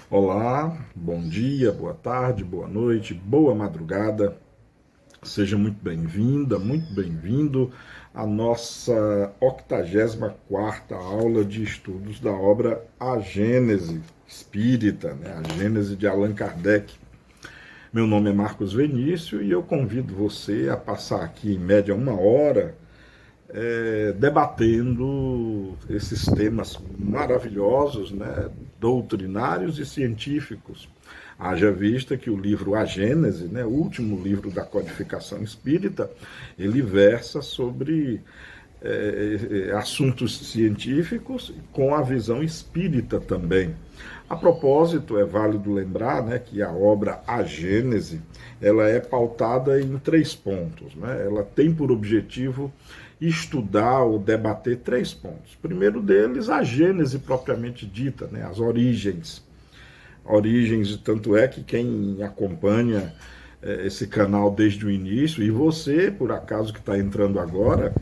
Olá, bom dia, boa tarde, boa noite, boa madrugada. Seja muito bem-vinda, muito bem-vindo à nossa 84ª aula de estudos da obra A Gênese Espírita, né? A Gênese de Allan Kardec. Meu nome é Marcos Venício e eu convido você a passar aqui em média uma hora debatendo esses temas maravilhosos, né, doutrinários e científicos. Haja vista que o livro A Gênese, né, o último livro da codificação espírita, ele versa sobre assuntos científicos com a visão espírita também. A propósito, é válido lembrar, né, que a obra A Gênese ela é pautada em 3 pontos. Né? Ela tem por objetivo estudar ou debater 3 pontos. O primeiro deles, a Gênese propriamente dita, né, as origens. Origens, tanto é que quem acompanha esse canal desde o início, e você, por acaso que está entrando agora,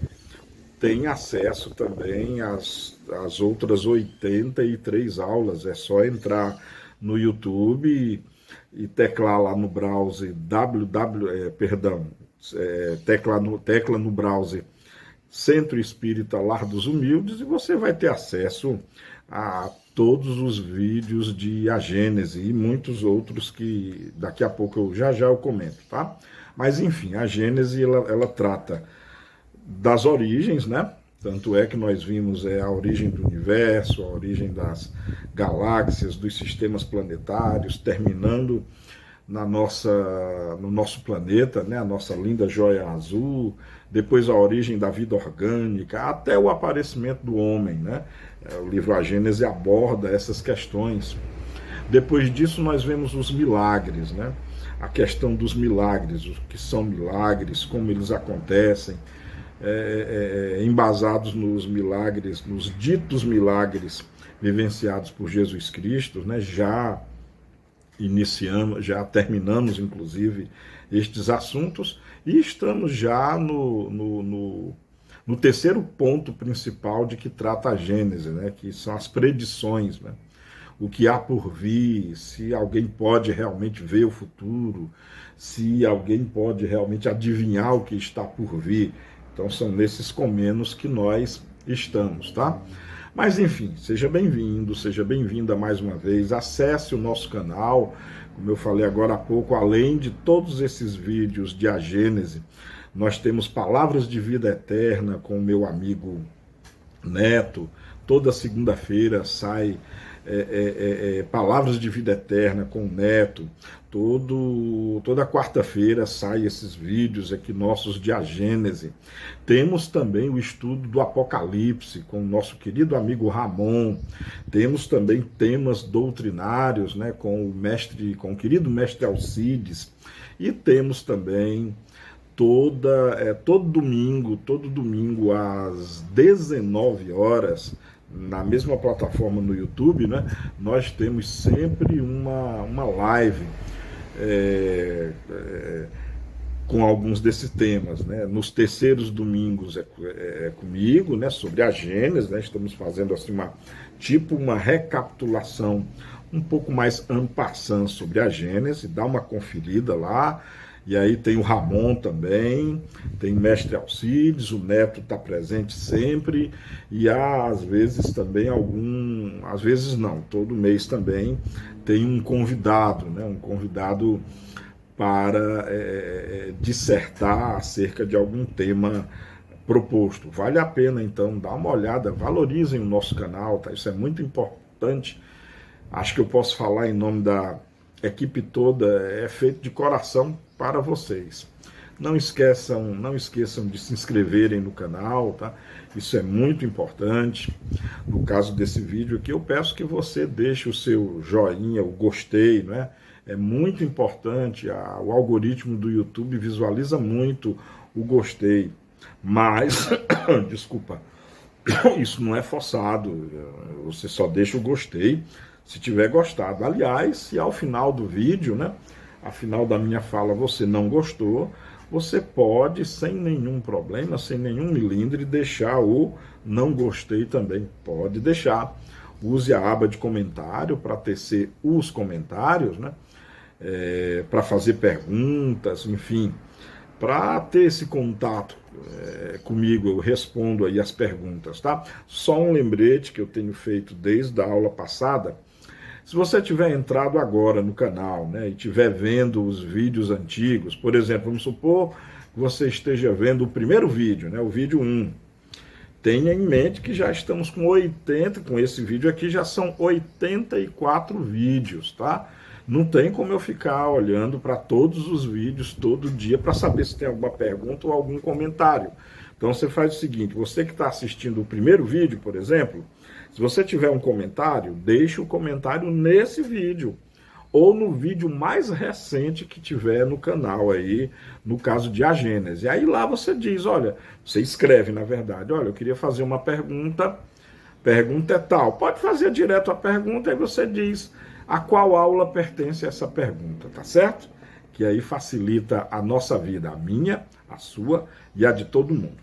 tem acesso também às outras 83 aulas. É só entrar no YouTube e teclar lá no browser tecla no browser Centro Espírita Lar dos Humildes e você vai ter acesso a todos os vídeos de A Gênese e muitos outros que daqui a pouco eu comento, tá? Mas enfim, a Gênese ela trata das origens, né? Tanto é que nós vimos a origem do universo, a origem das galáxias, dos sistemas planetários, terminando no nosso planeta, né? A nossa linda joia azul, depois a origem da vida orgânica, até o aparecimento do homem, né? O livro A Gênese aborda essas questões. Depois disso nós vemos os milagres, né? A questão dos milagres, o que são milagres, como eles acontecem, embasados nos milagres, nos ditos milagres vivenciados por Jesus Cristo, né? Já terminamos, inclusive, estes assuntos e estamos já no terceiro ponto principal de que trata a Gênese, né? Que são as predições, né? O que há por vir, se alguém pode realmente ver o futuro, se alguém pode realmente adivinhar o que está por vir. Então são nesses comenos que nós estamos, tá? Mas enfim, seja bem-vindo, seja bem-vinda mais uma vez, acesse o nosso canal, como eu falei agora há pouco, além de todos esses vídeos de A Gênese, nós temos Palavras de Vida Eterna com o meu amigo Neto, toda segunda-feira sai Palavras de Vida Eterna com o Neto, toda quarta-feira sai esses vídeos aqui nossos de A Gênese. Temos também o estudo do Apocalipse com o nosso querido amigo Ramon. Temos também temas doutrinários, né, com o querido mestre Alcides. E temos também todo domingo às 19 horas, na mesma plataforma no YouTube, né, nós temos sempre uma live com alguns desses temas. Né? Nos terceiros domingos é comigo, né, sobre a Gênese, né? Estamos fazendo assim uma recapitulação um pouco mais en passant sobre a Gênese, dá uma conferida lá. E aí tem o Ramon também, tem mestre Alcides, o Neto está presente sempre, e há às vezes também às vezes não, todo mês também tem um convidado, né? Um convidado para dissertar acerca de algum tema proposto. Vale a pena então dar uma olhada, valorizem o nosso canal, tá? Isso é muito importante. Acho que eu posso falar em nome da equipe toda, é feito de coração para vocês. Não esqueçam de se inscreverem no canal, tá? Isso é muito importante. No caso desse vídeo aqui, eu peço que você deixe o seu joinha, o gostei, né? É muito importante, o algoritmo do YouTube visualiza muito o gostei, mas, desculpa, isso não é forçado, você só deixa o gostei se tiver gostado. Aliás, se ao final do vídeo, né, ao final da minha fala, você não gostou, você pode, sem nenhum problema, sem nenhum milindre, deixar o não gostei também. Pode deixar. use a aba de comentário para tecer os comentários, né? Para fazer perguntas, enfim, para ter esse contato comigo, eu respondo aí as perguntas, tá? Só um lembrete que eu tenho feito desde a aula passada. Se você tiver entrado agora no canal, né, e estiver vendo os vídeos antigos, por exemplo, vamos supor que você esteja vendo o primeiro vídeo, né, o vídeo 1. Tenha em mente que já estamos com esse vídeo aqui já são 84 vídeos, tá? Não tem como eu ficar olhando para todos os vídeos todo dia para saber se tem alguma pergunta ou algum comentário. Então você faz o seguinte, você que está assistindo o primeiro vídeo, por exemplo, se você tiver um comentário, deixe o comentário nesse vídeo ou no vídeo mais recente que tiver no canal aí, no caso de A Gênese. E aí lá você diz, olha, você escreve na verdade, olha, eu queria fazer uma pergunta é tal. Pode fazer direto a pergunta e você diz a qual aula pertence essa pergunta, tá certo? Que aí facilita a nossa vida, a minha, a sua e a de todo mundo.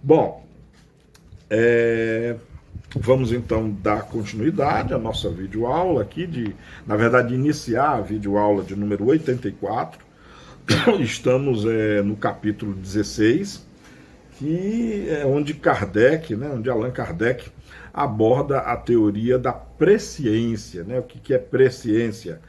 Bom, vamos então dar continuidade à nossa videoaula aqui, na verdade, iniciar a videoaula de número 84. Estamos no capítulo 16, que é onde Kardec, né, onde Allan Kardec aborda a teoria da presciência, né? O que é presciência?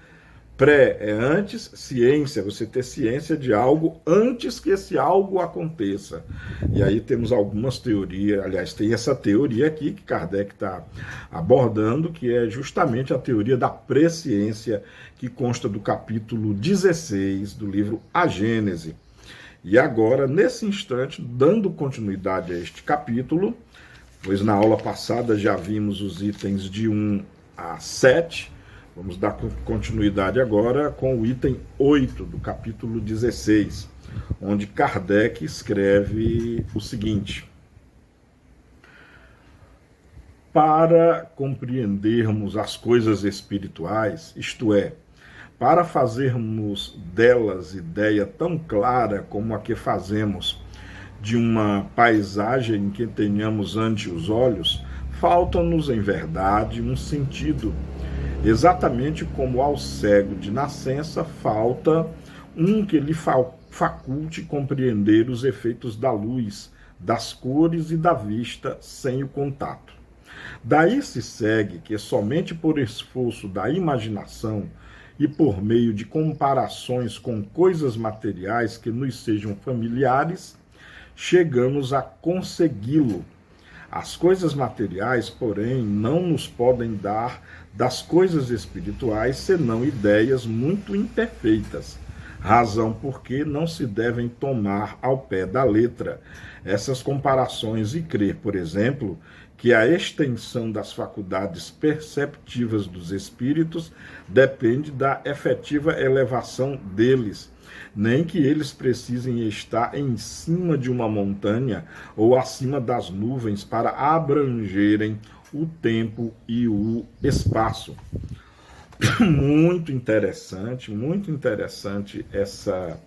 Pré é antes, ciência, você ter ciência de algo antes que esse algo aconteça. E aí temos algumas teorias, aliás, tem essa teoria aqui que Kardec está abordando, que é justamente a teoria da presciência, que consta do capítulo 16 do livro A Gênese. E agora, nesse instante, dando continuidade a este capítulo, pois na aula passada já vimos os itens de 1 a 7, vamos dar continuidade agora com o item 8 do capítulo 16, onde Kardec escreve o seguinte: para compreendermos as coisas espirituais, isto é, para fazermos delas ideia tão clara como a que fazemos de uma paisagem que tenhamos ante os olhos, falta-nos, em verdade, um sentido. Exatamente como ao cego de nascença falta um que lhe faculte compreender os efeitos da luz, das cores e da vista sem o contato. Daí se segue que somente por esforço da imaginação e por meio de comparações com coisas materiais que nos sejam familiares, chegamos a consegui-lo. As coisas materiais, porém, não nos podem dar das coisas espirituais senão ideias muito imperfeitas, razão porque não se devem tomar ao pé da letra essas comparações e crer, por exemplo, que a extensão das faculdades perceptivas dos espíritos depende da efetiva elevação deles, nem que eles precisem estar em cima de uma montanha ou acima das nuvens para abrangerem o tempo e o espaço. Muito interessante essa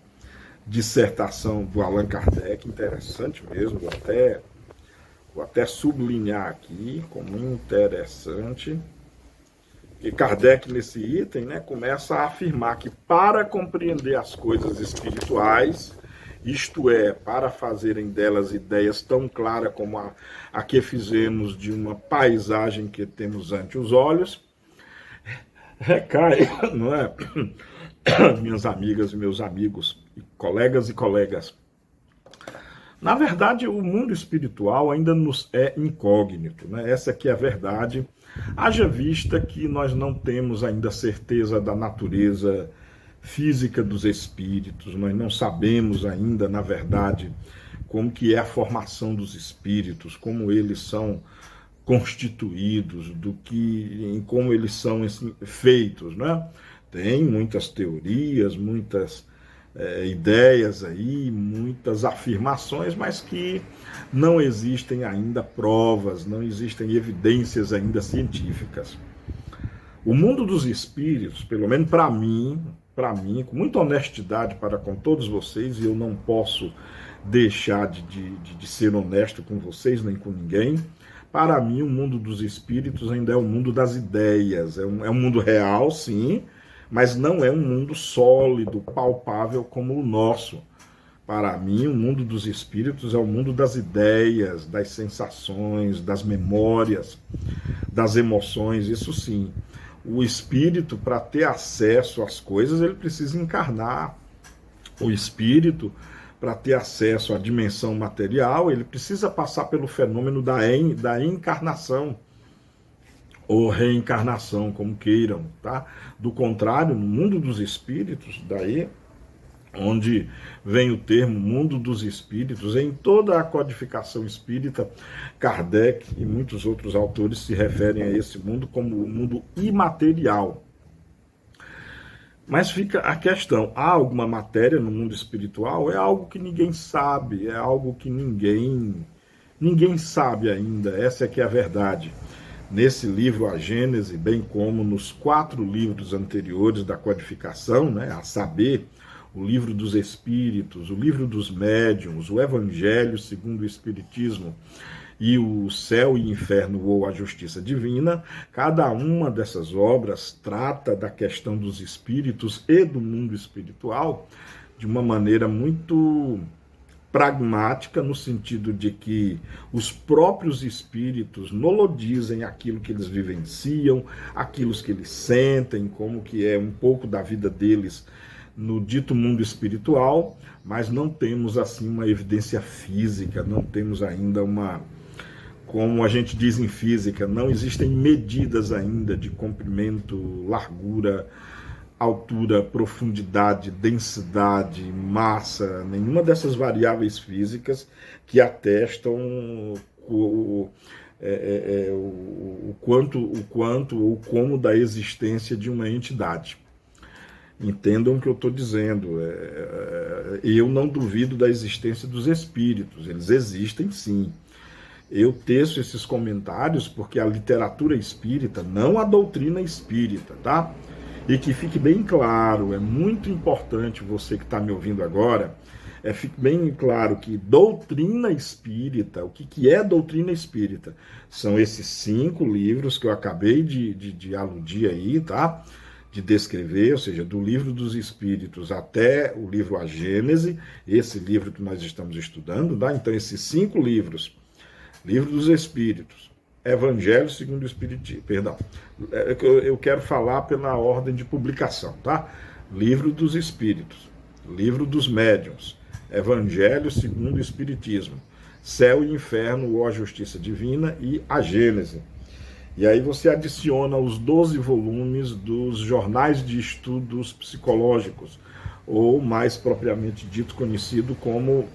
dissertação do Allan Kardec, interessante mesmo, vou até sublinhar aqui como interessante. E Kardec, nesse item, né, começa a afirmar que para compreender as coisas espirituais, isto é, para fazerem delas ideias tão claras como a que fizemos de uma paisagem que temos ante os olhos, recai, não é? Minhas amigas e meus amigos, colegas e colegas, na verdade, o mundo espiritual ainda nos é incógnito, né? Essa aqui é a verdade. Haja vista que nós não temos ainda certeza da natureza física dos espíritos, nós não sabemos ainda, na verdade, como que é a formação dos espíritos, como eles são constituídos, como eles são feitos, né? Tem muitas teorias, muitas ideias aí, muitas afirmações, mas que não existem ainda provas, não existem evidências ainda científicas. O mundo dos espíritos, pelo menos para mim, com muita honestidade para com todos vocês, e eu não posso deixar de ser honesto com vocês nem com ninguém, para mim o mundo dos espíritos ainda é o mundo das ideias, é um mundo real, sim, mas não é um mundo sólido, palpável como o nosso. Para mim, o mundo dos espíritos é o mundo das ideias, das sensações, das memórias, das emoções, isso sim. O espírito, para ter acesso às coisas, ele precisa encarnar. O espírito, para ter acesso à dimensão material, ele precisa passar pelo fenômeno da encarnação, ou reencarnação, como queiram, tá? Do contrário, no mundo dos espíritos, daí onde vem o termo mundo dos espíritos, em toda a codificação espírita, Kardec e muitos outros autores se referem a esse mundo como o mundo imaterial. Mas fica a questão, há alguma matéria no mundo espiritual? É algo que ninguém sabe, é algo que ninguém sabe ainda, essa é que é a verdade. Nesse livro, A Gênese, bem como nos 4 livros anteriores da codificação, né, a saber, o Livro dos Espíritos, o Livro dos Médiuns, o Evangelho segundo o Espiritismo e o Céu e Inferno ou a Justiça Divina, cada uma dessas obras trata da questão dos espíritos e do mundo espiritual de uma maneira muito pragmática, no sentido de que os próprios espíritos nolodizem aquilo que eles vivenciam, aquilo que eles sentem, como que é um pouco da vida deles no dito mundo espiritual, mas não temos assim uma evidência física, não temos ainda como a gente diz em física, não existem medidas ainda de comprimento, largura, altura, profundidade, densidade, massa, nenhuma dessas variáveis físicas que atestam o quanto ou como da existência de uma entidade. Entendam o que eu estou dizendo. Eu não duvido da existência dos espíritos, eles existem sim. Eu teço esses comentários porque a literatura espírita, não a doutrina espírita, tá? E que fique bem claro, é muito importante você que está me ouvindo agora, fique bem claro que doutrina espírita, o que é doutrina espírita? São esses 5 livros que eu acabei de aludir aí, tá? De descrever, ou seja, do Livro dos Espíritos até o livro A Gênese, esse livro que nós estamos estudando, tá? Então esses 5 livros, Livro dos Espíritos, Evangelho segundo o Espiritismo, perdão, eu quero falar pela ordem de publicação, tá? Livro dos Espíritos, Livro dos Médiuns, Evangelho segundo o Espiritismo, Céu e Inferno ou a Justiça Divina e a Gênese. E aí você adiciona os 12 volumes dos jornais de estudos psicológicos, ou mais propriamente dito, conhecido como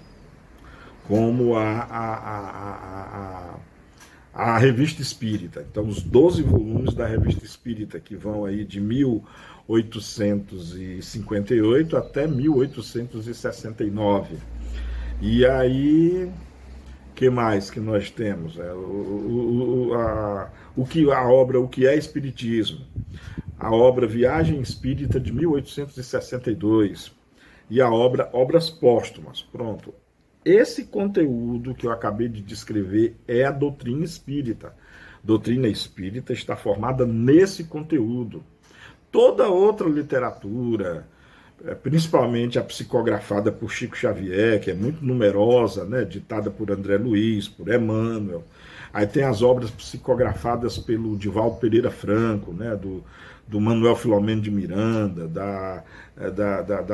a Revista Espírita. Então, os 12 volumes da Revista Espírita, que vão aí de 1858 até 1869. E aí, que mais que nós temos? O que é Espiritismo? A obra Viagem Espírita de 1862 e a obra Obras Póstumas. Pronto. Esse conteúdo que eu acabei de descrever é a doutrina espírita. A doutrina espírita está formada nesse conteúdo. Toda outra literatura, principalmente a psicografada por Chico Xavier, que é muito numerosa, né, ditada por André Luiz, por Emmanuel. Aí tem as obras psicografadas pelo Divaldo Pereira Franco, né, do Manuel Filomeno de Miranda, da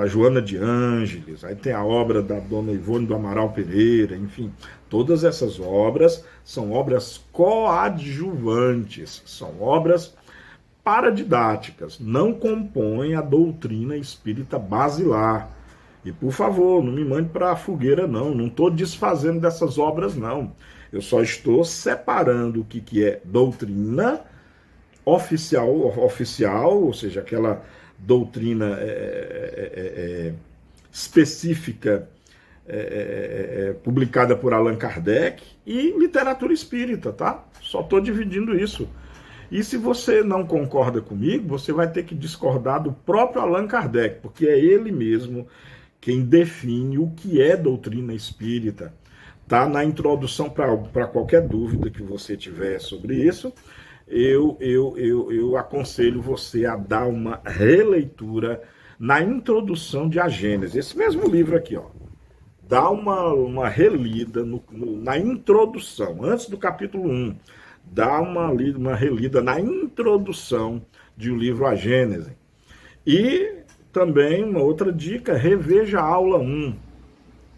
Joana de Ângeles, aí tem a obra da dona Ivone do Amaral Pereira, enfim, todas essas obras são obras coadjuvantes, são obras paradidáticas, não compõem a doutrina espírita basilar. E, por favor, não me mande para a fogueira, não estou desfazendo dessas obras, não. Eu só estou separando o que é doutrina oficial, ou seja, aquela doutrina específica publicada por Allan Kardec, e literatura espírita, tá? Só estou dividindo isso. E se você não concorda comigo, você vai ter que discordar do próprio Allan Kardec, porque é ele mesmo quem define o que é doutrina espírita. Tá na introdução para qualquer dúvida que você tiver sobre isso. Eu aconselho você a dar uma releitura na introdução de A Gênese. Esse mesmo livro aqui, ó. Dá uma relida na introdução, antes do capítulo 1. Dá uma relida na introdução de o livro A Gênese. E também uma outra dica, reveja a aula 1.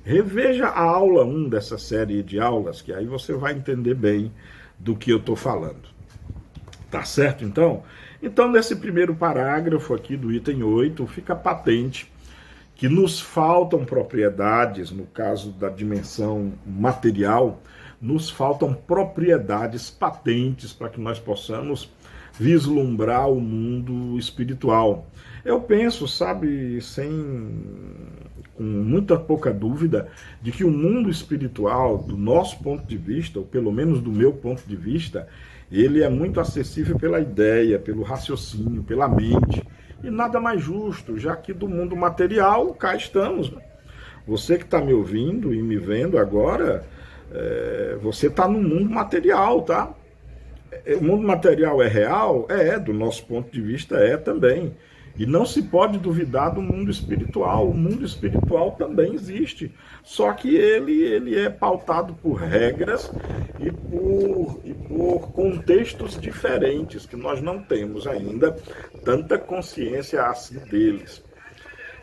Reveja a aula 1 dessa série de aulas, que aí você vai entender bem do que eu estou falando. Tá certo, então? Então, nesse primeiro parágrafo aqui do item 8, fica patente que nos faltam propriedades, no caso da dimensão material, nos faltam propriedades patentes para que nós possamos vislumbrar o mundo espiritual. Eu penso, sabe, com muita pouca dúvida, de que o mundo espiritual, do nosso ponto de vista, ou pelo menos do meu ponto de vista, ele é muito acessível pela ideia, pelo raciocínio, pela mente, e nada mais justo, já que do mundo material, cá estamos. Você que está me ouvindo e me vendo agora, você está no mundo material, tá? O mundo material é real? Do nosso ponto de vista também. E não se pode duvidar do mundo espiritual. O mundo espiritual também existe. Só que ele é pautado por regras e por contextos diferentes, que nós não temos ainda tanta consciência assim deles.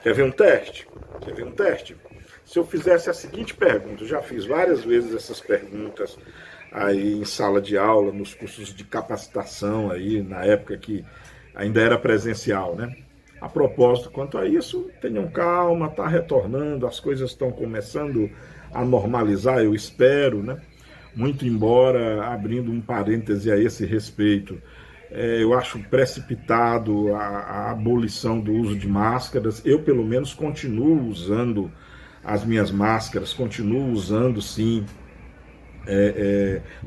Quer ver um teste? Quer ver um teste? Se eu fizesse a seguinte pergunta, eu já fiz várias vezes essas perguntas aí em sala de aula, nos cursos de capacitação aí, na época que ainda era presencial, né? A propósito, quanto a isso, tenham calma, está retornando, as coisas estão começando a normalizar, eu espero, né? Muito embora, abrindo um parêntese a esse respeito, eu acho precipitado a abolição do uso de máscaras. Eu, pelo menos, continuo usando as minhas máscaras, continuo usando, sim,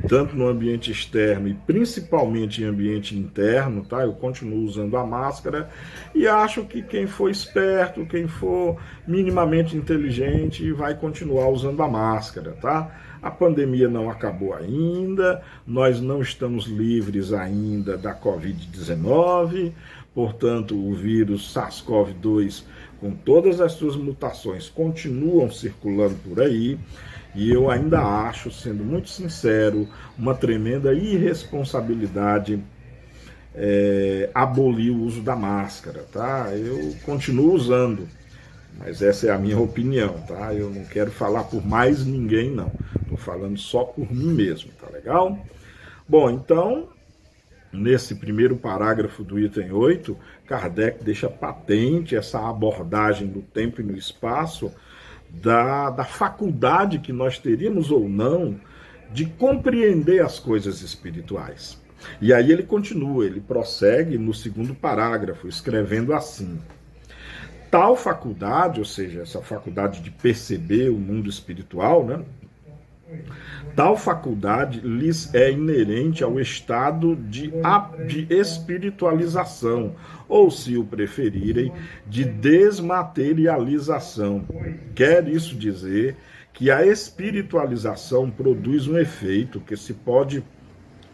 tanto no ambiente externo e principalmente em ambiente interno, tá? Eu continuo usando a máscara e acho que quem for esperto, quem for minimamente inteligente, vai continuar usando a máscara, tá? A pandemia não acabou ainda, nós não estamos livres ainda da Covid-19, portanto, o vírus SARS-CoV-2, com todas as suas mutações, continuam circulando por aí. E eu ainda acho, sendo muito sincero, uma tremenda irresponsabilidade abolir o uso da máscara, tá? Eu continuo usando, mas essa é a minha opinião, tá? Eu não quero falar por mais ninguém, não. Estou falando só por mim mesmo, tá legal? Bom, então, nesse primeiro parágrafo do item 8, Kardec deixa patente essa abordagem do tempo e no espaço, da faculdade que nós teríamos ou não de compreender as coisas espirituais. E aí ele continua, ele prossegue no segundo parágrafo, escrevendo assim: tal faculdade, ou seja, essa faculdade de perceber o mundo espiritual, né? Tal faculdade lhes é inerente ao estado de espiritualização, ou, se o preferirem, de desmaterialização. Quer isso dizer que a espiritualização produz um efeito que se pode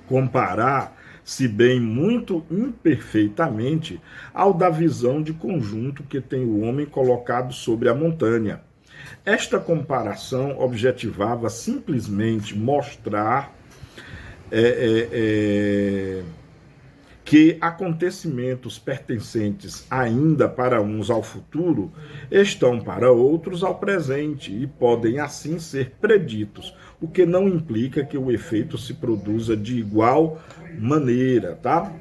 comparar, se bem muito imperfeitamente, ao da visão de conjunto que tem o homem colocado sobre a montanha. Esta comparação objetivava simplesmente mostrar que acontecimentos pertencentes ainda para uns ao futuro estão para outros ao presente e podem assim ser preditos, o que não implica que o efeito se produza de igual maneira, tá?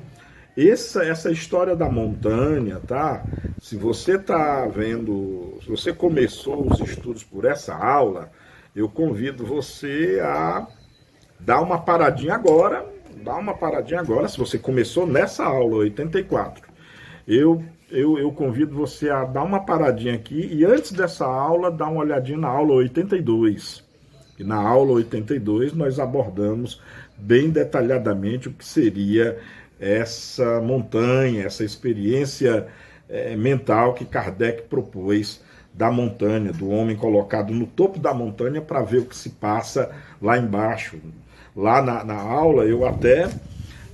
Essa história da montanha, tá? Se você tá vendo, se você começou os estudos por essa aula, eu convido você a dar uma paradinha agora, se você começou nessa aula 84. Eu convido você a dar uma paradinha aqui e antes dessa aula, dar uma olhadinha na aula 82. E na aula 82 nós abordamos bem detalhadamente o que seria essa montanha, essa experiência mental que Kardec propôs da montanha, do homem colocado no topo da montanha para ver o que se passa lá embaixo. Lá na aula eu até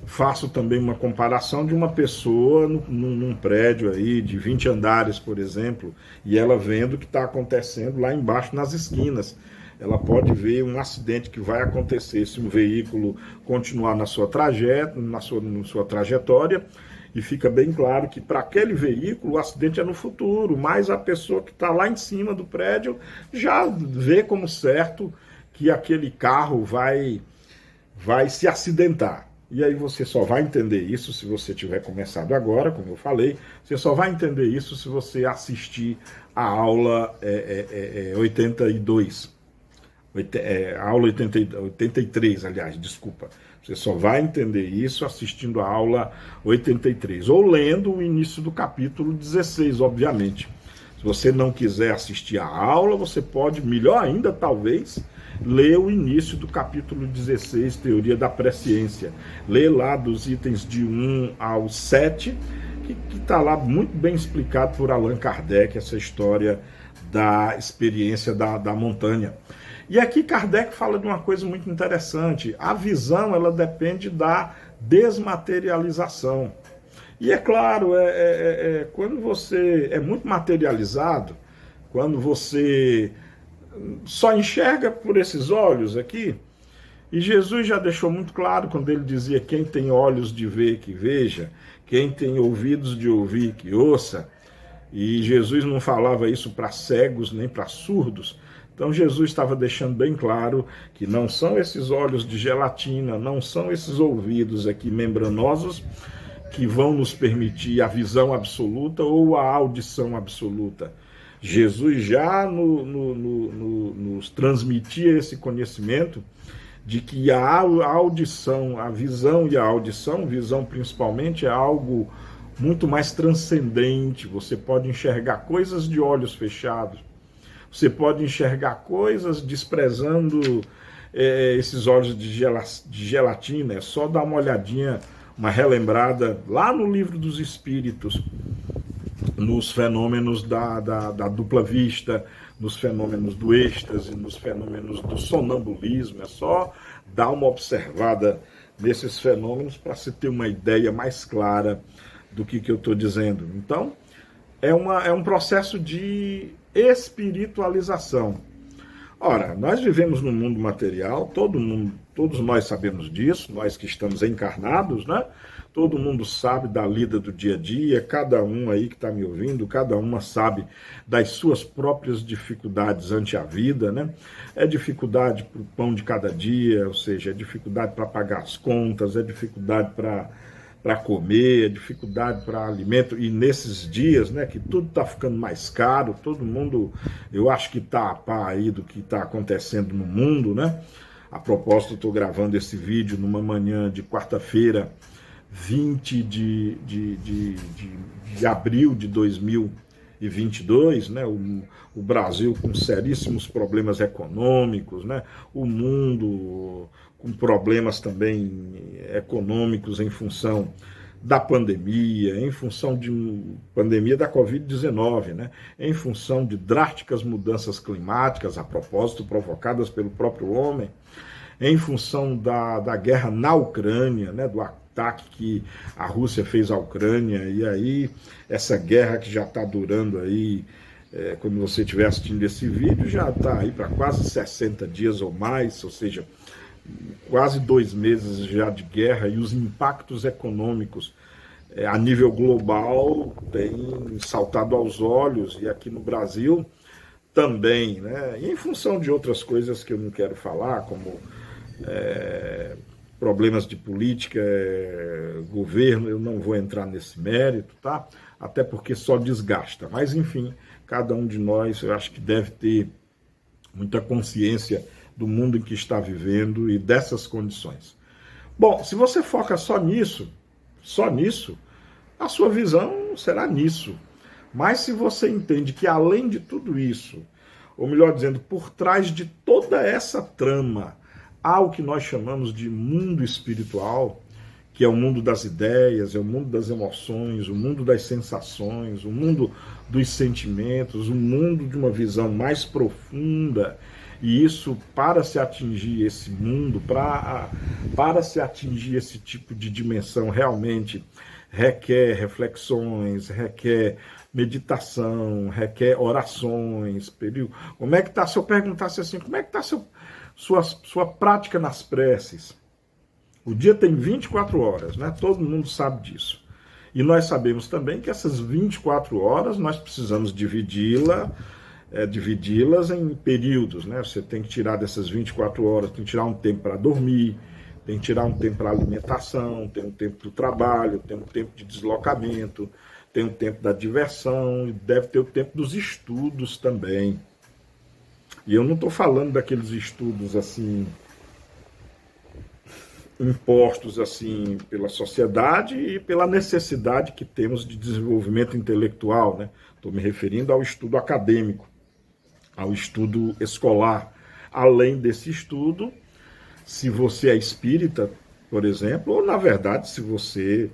faço também uma comparação de uma pessoa num prédio aí de 20 andares, por exemplo, e ela vendo o que está acontecendo lá embaixo nas esquinas. Ela pode ver um acidente que vai acontecer se um veículo continuar na sua trajetória, e fica bem claro que para aquele veículo o acidente é no futuro, mas a pessoa que está lá em cima do prédio já vê como certo que aquele carro vai se acidentar. E aí você só vai entender isso se você tiver começado agora, como eu falei, você só vai entender isso se você assistir a aula 82. Aula 83, aliás, desculpa. Você só vai entender isso assistindo a aula 83, ou lendo o início do capítulo 16, obviamente. Se você não quiser assistir a aula, você pode, melhor ainda, talvez, ler o início do capítulo 16, Teoria da Presciência. Lê lá dos itens de 1 ao 7, que está lá muito bem explicado por Allan Kardec, essa história da experiência da montanha. E aqui Kardec fala de uma coisa muito interessante. A visão, ela depende da desmaterialização. E é claro, quando você é muito materializado, quando você só enxerga por esses olhos aqui, e Jesus já deixou muito claro quando ele dizia: quem tem olhos de ver, que veja, quem tem ouvidos de ouvir, que ouça. E Jesus não falava isso para cegos nem para surdos. Então Jesus estava deixando bem claro que não são esses olhos de gelatina, não são esses ouvidos aqui membranosos que vão nos permitir a visão absoluta ou a audição absoluta. Jesus já nos transmitia esse conhecimento de que a audição, a visão e a audição, visão principalmente, é algo muito mais transcendente. Você pode enxergar coisas de olhos fechados. Você pode enxergar coisas desprezando esses olhos de gelatina. É só dar uma olhadinha, uma relembrada lá no Livro dos Espíritos, nos fenômenos da dupla vista, nos fenômenos do êxtase, nos fenômenos do sonambulismo. É só dar uma observada nesses fenômenos para se ter uma ideia mais clara do que eu estou dizendo. Então, é um processo de espiritualização. Ora, nós vivemos num mundo material, todos nós sabemos disso, nós que estamos encarnados, né? Todo mundo sabe da lida do dia a dia, cada um aí que está me ouvindo, cada uma sabe das suas próprias dificuldades ante a vida, né? É dificuldade para o pão de cada dia, ou seja, é dificuldade para pagar as contas, é dificuldade para comer, é dificuldade para alimento, e nesses dias, né, que tudo está ficando mais caro, todo mundo, eu acho que está a par aí do que está acontecendo no mundo, né? A propósito, estou gravando esse vídeo numa manhã de quarta-feira, 20 de abril de 2022, né? O Brasil com seríssimos problemas econômicos, né? O mundo com problemas também econômicos em função da pandemia, em função de pandemia da Covid-19, né? Em função de drásticas mudanças climáticas, a propósito, provocadas pelo próprio homem, em função da guerra na Ucrânia, né? Do ataque que a Rússia fez à Ucrânia, e aí essa guerra que já está durando aí, quando você estiver assistindo esse vídeo, já está aí para quase 60 dias ou mais, ou seja, quase 2 meses já de guerra, e os impactos econômicos a nível global têm saltado aos olhos, e aqui no Brasil também, né? E em função de outras coisas que eu não quero falar, como problemas de política, governo, eu não vou entrar nesse mérito, tá? Até porque só desgasta. Mas, enfim, cada um de nós, eu acho que deve ter muita consciência do mundo em que está vivendo e dessas condições. Bom, se você foca só nisso, a sua visão será nisso. Mas se você entende que além de tudo isso, ou melhor dizendo, por trás de toda essa trama, há o que nós chamamos de mundo espiritual, que é o mundo das ideias, é o mundo das emoções, o mundo das sensações, o mundo dos sentimentos, o mundo de uma visão mais profunda. E isso, para se atingir esse mundo, para se atingir esse tipo de dimensão, realmente requer reflexões, requer meditação, requer orações, período. Como é que está, se eu perguntasse assim, como é que está sua prática nas preces? O dia tem 24 horas, né? Todo mundo sabe disso. E nós sabemos também que essas 24 horas nós precisamos dividi-las em períodos, né? Você tem que tirar dessas 24 horas, tem que tirar um tempo para dormir, tem que tirar um tempo para alimentação, tem um tempo do trabalho, tem um tempo de deslocamento, tem um tempo da diversão, e deve ter o tempo dos estudos também. E eu não estou falando daqueles estudos assim impostos assim pela sociedade e pela necessidade que temos de desenvolvimento intelectual, né? Estou me referindo ao estudo acadêmico, ao estudo escolar. Além desse estudo, se você é espírita, por exemplo, ou na verdade, se você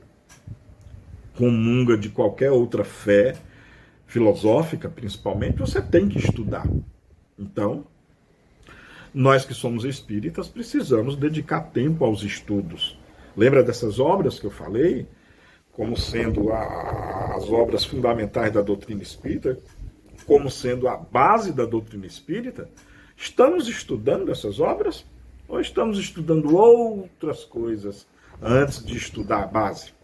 comunga de qualquer outra fé filosófica, principalmente, você tem que estudar. Então, nós que somos espíritas precisamos dedicar tempo aos estudos. Lembra dessas obras que eu falei, como sendo as obras fundamentais da doutrina espírita, como sendo a base da doutrina espírita? Estamos estudando essas obras ou estamos estudando outras coisas antes de estudar a base?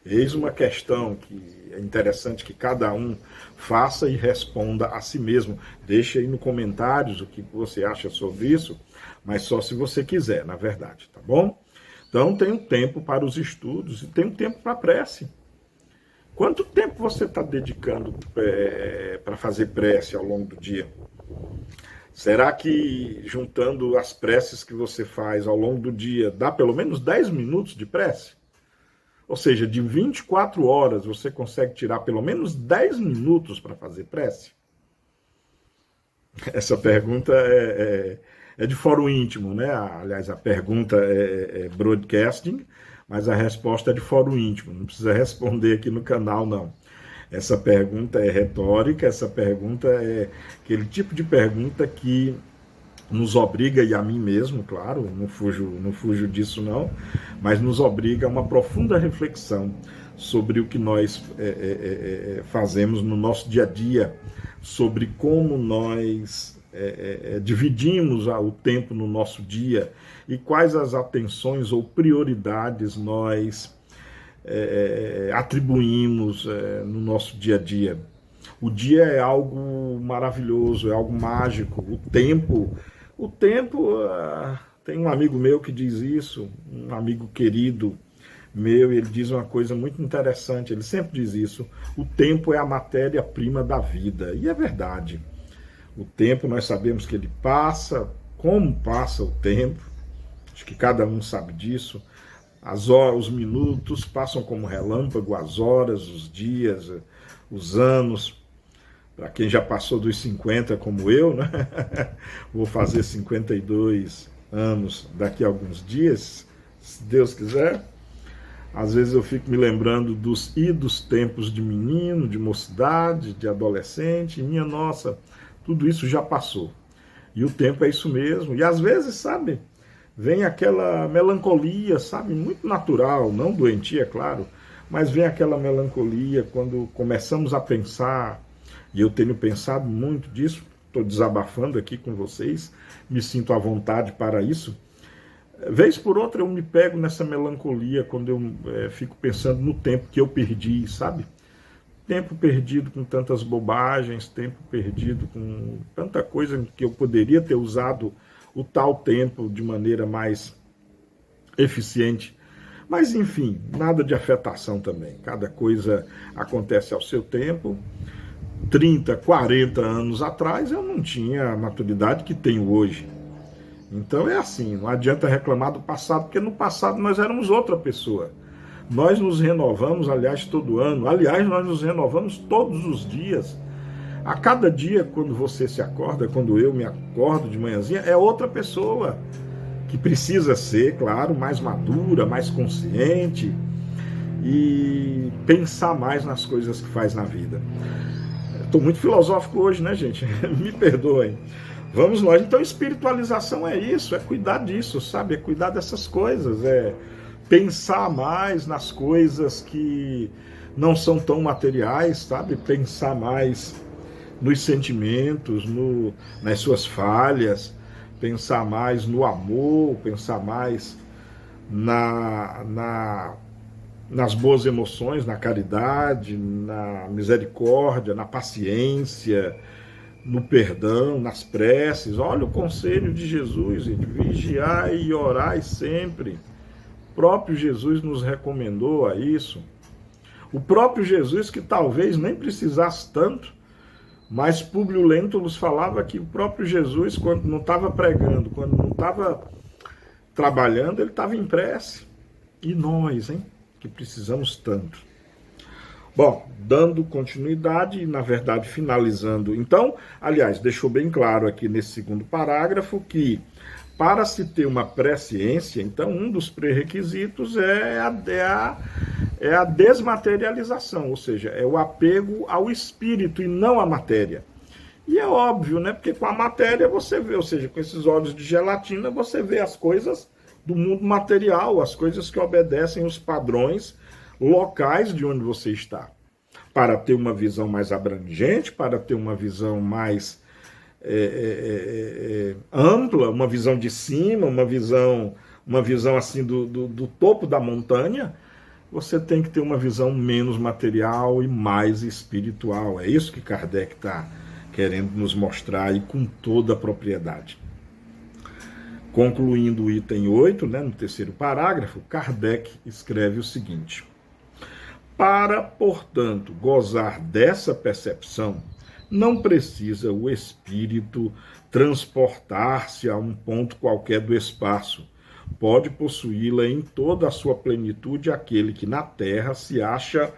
Eis uma questão que é interessante que cada um faça e responda a si mesmo. Deixe aí nos comentários o que você acha sobre isso, mas só se você quiser, na verdade, tá bom? Então tem um tempo para os estudos e tem um tempo para a prece. Quanto tempo você está dedicando para fazer prece ao longo do dia? Será que juntando as preces que você faz ao longo do dia, dá pelo menos 10 minutos de prece? Ou seja, de 24 horas você consegue tirar pelo menos 10 minutos para fazer prece? Essa pergunta é de fórum íntimo, né? Aliás, a pergunta é broadcasting, mas a resposta é de fórum íntimo. Não precisa responder aqui no canal, não. Essa pergunta é retórica, essa pergunta é aquele tipo de pergunta que nos obriga, e a mim mesmo, claro, não fujo disso não, mas nos obriga a uma profunda reflexão sobre o que nós fazemos no nosso dia a dia, sobre como nós dividimos o tempo no nosso dia e quais as atenções ou prioridades nós atribuímos no nosso dia a dia. O dia é algo maravilhoso, é algo mágico. O tempo, tem um amigo meu que diz isso, um amigo querido meu, ele diz uma coisa muito interessante, ele sempre diz isso: o tempo é a matéria-prima da vida. E é verdade. O tempo, nós sabemos que ele passa, como passa o tempo, acho que cada um sabe disso. As horas, os minutos passam como relâmpago, as horas, os dias, os anos. Para quem já passou dos 50 como eu, né? Vou fazer 52 anos daqui a alguns dias, se Deus quiser. Às vezes eu fico me lembrando dos idos tempos de menino, de mocidade, de adolescente. Minha nossa, tudo isso já passou. E o tempo é isso mesmo. E às vezes, sabe, vem aquela melancolia, sabe, muito natural, não doentia, é claro, mas vem aquela melancolia quando começamos a pensar. E eu tenho pensado muito disso, estou desabafando aqui com vocês, me sinto à vontade para isso. Vez por outra eu me pego nessa melancolia quando eu fico pensando no tempo que eu perdi, sabe? Tempo perdido com tantas bobagens, tempo perdido com tanta coisa que eu poderia ter usado o tal tempo de maneira mais eficiente. Mas enfim, nada de afetação também, cada coisa acontece ao seu tempo. 30, 40 anos atrás eu não tinha a maturidade que tenho hoje. Então é assim, não adianta reclamar do passado, porque no passado nós éramos outra pessoa. Nós nos renovamos, aliás, todo ano. Aliás, nós nos renovamos todos os dias. A cada dia, quando você se acorda, quando eu me acordo de manhãzinha, é outra pessoa. que precisa ser, claro, mais madura, mais consciente e pensar mais nas coisas que faz na vida. Estou muito filosófico hoje, né, gente? Me perdoem. Vamos lá. Então, espiritualização é isso, é cuidar disso, sabe? É cuidar dessas coisas, é pensar mais nas coisas que não são tão materiais, sabe? Pensar mais nos sentimentos, nas suas falhas, pensar mais no amor, pensar mais nas boas emoções, na caridade, na misericórdia, na paciência, no perdão, nas preces. Olha o conselho de Jesus, gente: vigiai e orai sempre. O próprio Jesus nos recomendou a isso. O próprio Jesus, que talvez nem precisasse tanto, mas Públio Lentulus falava que o próprio Jesus, quando não estava pregando, quando não estava trabalhando, ele estava em prece. E nós, hein, que precisamos tanto. Bom, dando continuidade e, na verdade, finalizando. Então, aliás, deixou bem claro aqui nesse segundo parágrafo que, para se ter uma presciência, então, um dos pré-requisitos é a desmaterialização, ou seja, é o apego ao espírito e não à matéria. E é óbvio, né? Porque com a matéria você vê, ou seja, com esses olhos de gelatina, você vê as coisas do mundo material, as coisas que obedecem os padrões locais de onde você está. Para ter uma visão mais abrangente, para ter uma visão mais ampla, uma visão de cima, uma visão assim do topo da montanha, você tem que ter uma visão menos material e mais espiritual. É isso que Kardec está querendo nos mostrar aí com toda a propriedade. Concluindo o item 8, né, no terceiro parágrafo, Kardec escreve o seguinte: para, portanto, gozar dessa percepção, não precisa o espírito transportar-se a um ponto qualquer do espaço. Pode possuí-la em toda a sua plenitude aquele que na Terra se acha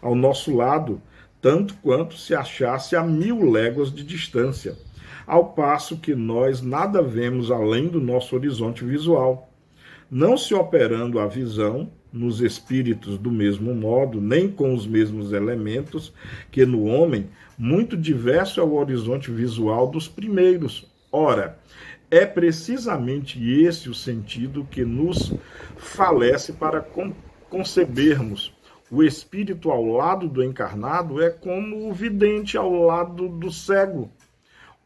ao nosso lado, tanto quanto se achasse a 1000 léguas de distância, ao passo que nós nada vemos além do nosso horizonte visual. Não se operando a visão nos espíritos do mesmo modo, nem com os mesmos elementos que no homem, muito diverso é o horizonte visual dos primeiros. Ora, é precisamente esse o sentido que nos falece para concebermos o espírito ao lado do encarnado é como o vidente ao lado do cego.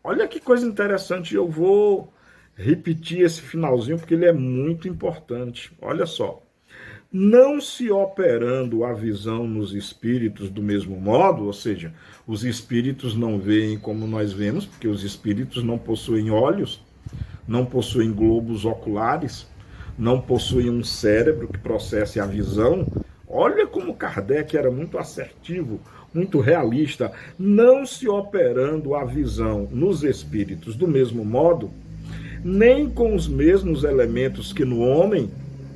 Olha que coisa interessante, eu vou repetir esse finalzinho porque ele é muito importante. Olha só. Não se operando a visão nos espíritos do mesmo modo, ou seja, os espíritos não veem como nós vemos, porque os espíritos não possuem olhos, não possuem globos oculares, não possuem um cérebro que processe a visão. Olha como Kardec era muito assertivo, muito realista. Não se operando a visão nos espíritos do mesmo modo, nem com os mesmos elementos que no homem,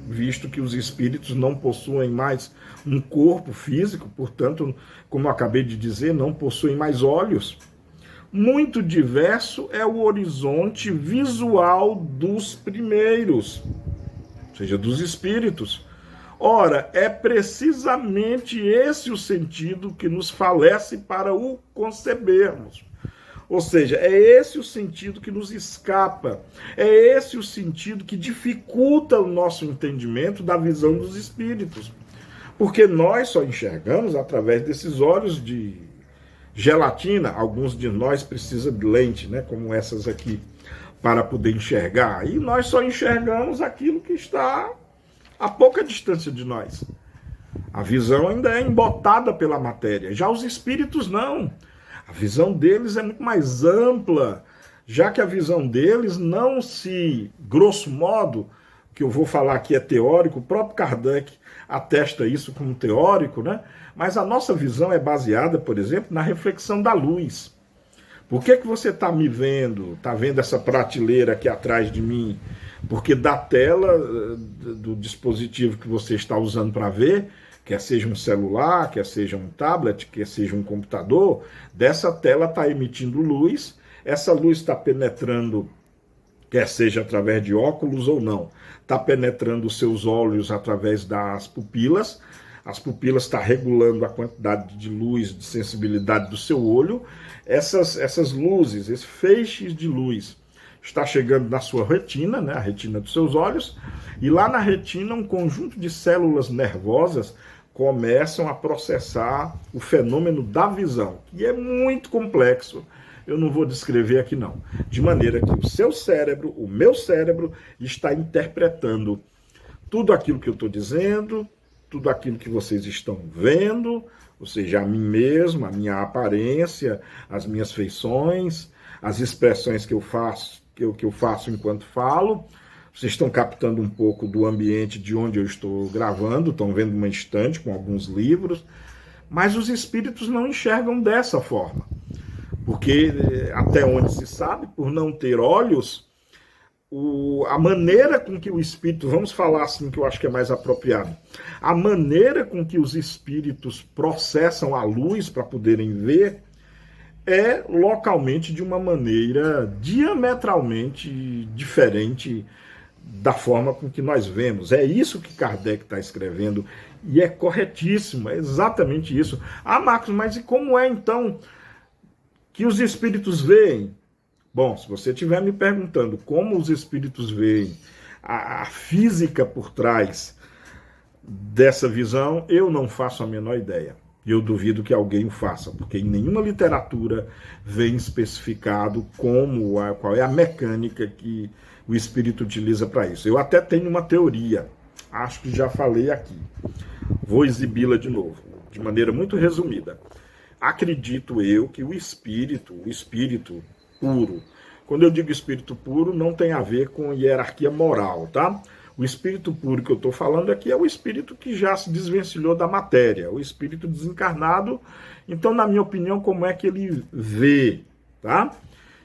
visto que os espíritos não possuem mais um corpo físico, portanto, como eu acabei de dizer, não possuem mais olhos. Muito diverso é o horizonte visual dos primeiros, ou seja, dos espíritos. Ora, é precisamente esse o sentido que nos falece para o concebermos. Ou seja, é esse o sentido que nos escapa, é esse o sentido que dificulta o nosso entendimento da visão dos espíritos. Porque nós só enxergamos através desses olhos de gelatina. Alguns de nós precisam de lente, né, como essas aqui, para poder enxergar. E nós só enxergamos aquilo que está a pouca distância de nós. A visão ainda é embotada pela matéria. Já os espíritos não. A visão deles é muito mais ampla, já que a visão deles não se, grosso modo, que eu vou falar aqui é teórico, o próprio Kardec atesta isso como teórico, né? Mas a nossa visão é baseada, por exemplo, na reflexão da luz. Por que você está me vendo, está vendo essa prateleira aqui atrás de mim? Porque da tela do dispositivo que você está usando para ver, quer seja um celular, quer seja um tablet, quer seja um computador, dessa tela está emitindo luz, essa luz está penetrando quer seja através de óculos ou não, está penetrando os seus olhos através das pupilas. As pupilas estão regulando a quantidade de luz, de sensibilidade do seu olho. Essas luzes, esses feixes de luz, está chegando na sua retina, né, a retina dos seus olhos, e lá na retina um conjunto de células nervosas começam a processar o fenômeno da visão, que é muito complexo. Eu não vou descrever aqui não. De maneira que o seu cérebro, o meu cérebro, está interpretando tudo aquilo que eu estou dizendo, tudo aquilo que vocês estão vendo, ou seja, a mim mesmo, a minha aparência, as minhas feições, as expressões que eu faço, que eu faço enquanto falo. Vocês estão captando um pouco do ambiente de onde eu estou gravando, estão vendo uma estante com alguns livros, mas os espíritos não enxergam dessa forma. Porque, até onde se sabe, por não ter olhos, a maneira com que o espírito, vamos falar assim que eu acho que é mais apropriado, a maneira com que os espíritos processam a luz para poderem ver é localmente de uma maneira diametralmente diferente da forma com que nós vemos. É isso que Kardec está escrevendo e é corretíssimo, é exatamente isso. Ah, Marcos, mas e como é então que os espíritos veem? Bom, se você estiver me perguntando como os espíritos veem a física por trás dessa visão, eu não faço a menor ideia. Eu duvido que alguém o faça, porque em nenhuma literatura vem especificado qual é a mecânica que o espírito utiliza para isso. Eu até tenho uma teoria, acho que já falei aqui. Vou exibi-la de novo, de maneira muito resumida. Acredito eu que o espírito puro, quando eu digo espírito puro, não tem a ver com hierarquia moral, tá? O espírito puro que eu estou falando aqui é o espírito que já se desvencilhou da matéria, o espírito desencarnado. Então, na minha opinião, como é que ele vê, tá?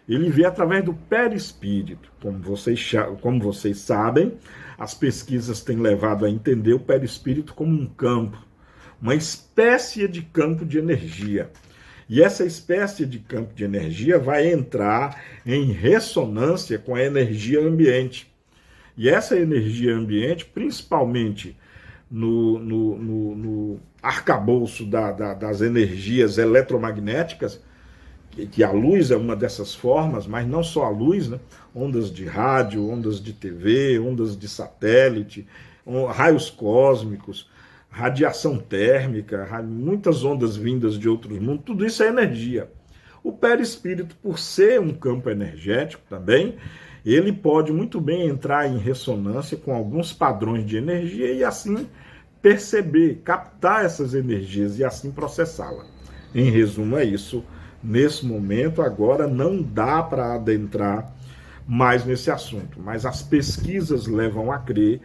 Ele vê através do perispírito. Como vocês sabem, as pesquisas têm levado a entender o perispírito como um campo, uma espécie de campo de energia. E essa espécie de campo de energia vai entrar em ressonância com a energia ambiente. E essa energia ambiente, principalmente no arcabouço das energias eletromagnéticas, que a luz é uma dessas formas, mas não só a luz, né? Ondas de rádio, ondas de TV, ondas de satélite, raios cósmicos, radiação térmica, muitas ondas vindas de outros mundos, tudo isso é energia. O perispírito, por ser um campo energético também, ele pode muito bem entrar em ressonância com alguns padrões de energia e assim perceber, captar essas energias e assim processá-la. Em resumo, é isso. Nesse momento, agora, não dá para adentrar mais nesse assunto, mas as pesquisas levam a crer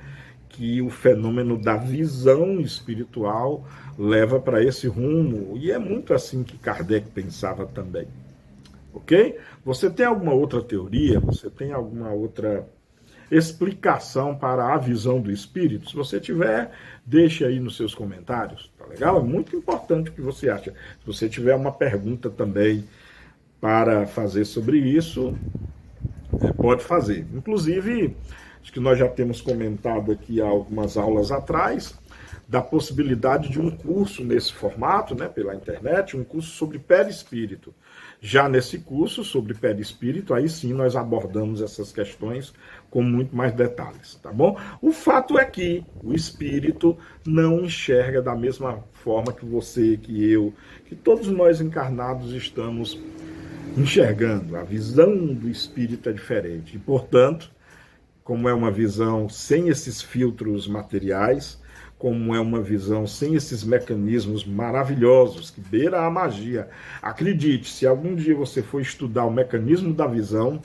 que o fenômeno da visão espiritual leva para esse rumo, e é muito assim que Kardec pensava também. Ok? Você tem alguma outra teoria? Você tem alguma outra explicação para a visão do espírito? Se você tiver, deixe aí nos seus comentários, tá legal? É muito importante o que você acha. Se você tiver uma pergunta também para fazer sobre isso, pode fazer. Inclusive, acho que nós já temos comentado aqui há algumas aulas atrás da possibilidade de um curso nesse formato, né, pela internet, um curso sobre perispírito. Já nesse curso sobre perispírito, aí sim nós abordamos essas questões com muito mais detalhes, tá bom? O fato é que o espírito não enxerga da mesma forma que você, que eu, que todos nós encarnados estamos enxergando. A visão do espírito é diferente e, portanto, como é uma visão sem esses filtros materiais, como é uma visão sem esses mecanismos maravilhosos que beira a magia. Acredite, se algum dia você for estudar o mecanismo da visão,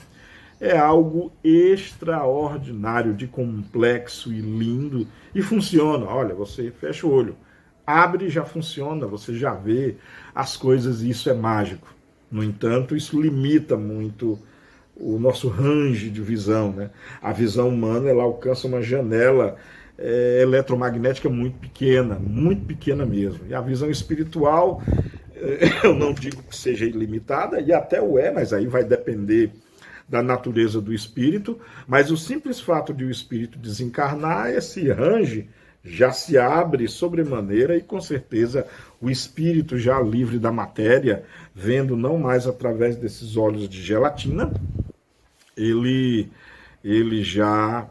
é algo extraordinário, de complexo e lindo, e funciona. Olha, você fecha o olho, abre e já funciona, você já vê as coisas e isso é mágico. No entanto, isso limita muito o nosso range de visão, né? A visão humana, ela alcança uma janela eletromagnética muito pequena mesmo. E a visão espiritual, eu não digo que seja ilimitada, e até o é, mas aí vai depender da natureza do espírito, mas o simples fato de o espírito desencarnar, esse range já se abre sobremaneira e com certeza o espírito já livre da matéria, vendo não mais através desses olhos de gelatina, ele já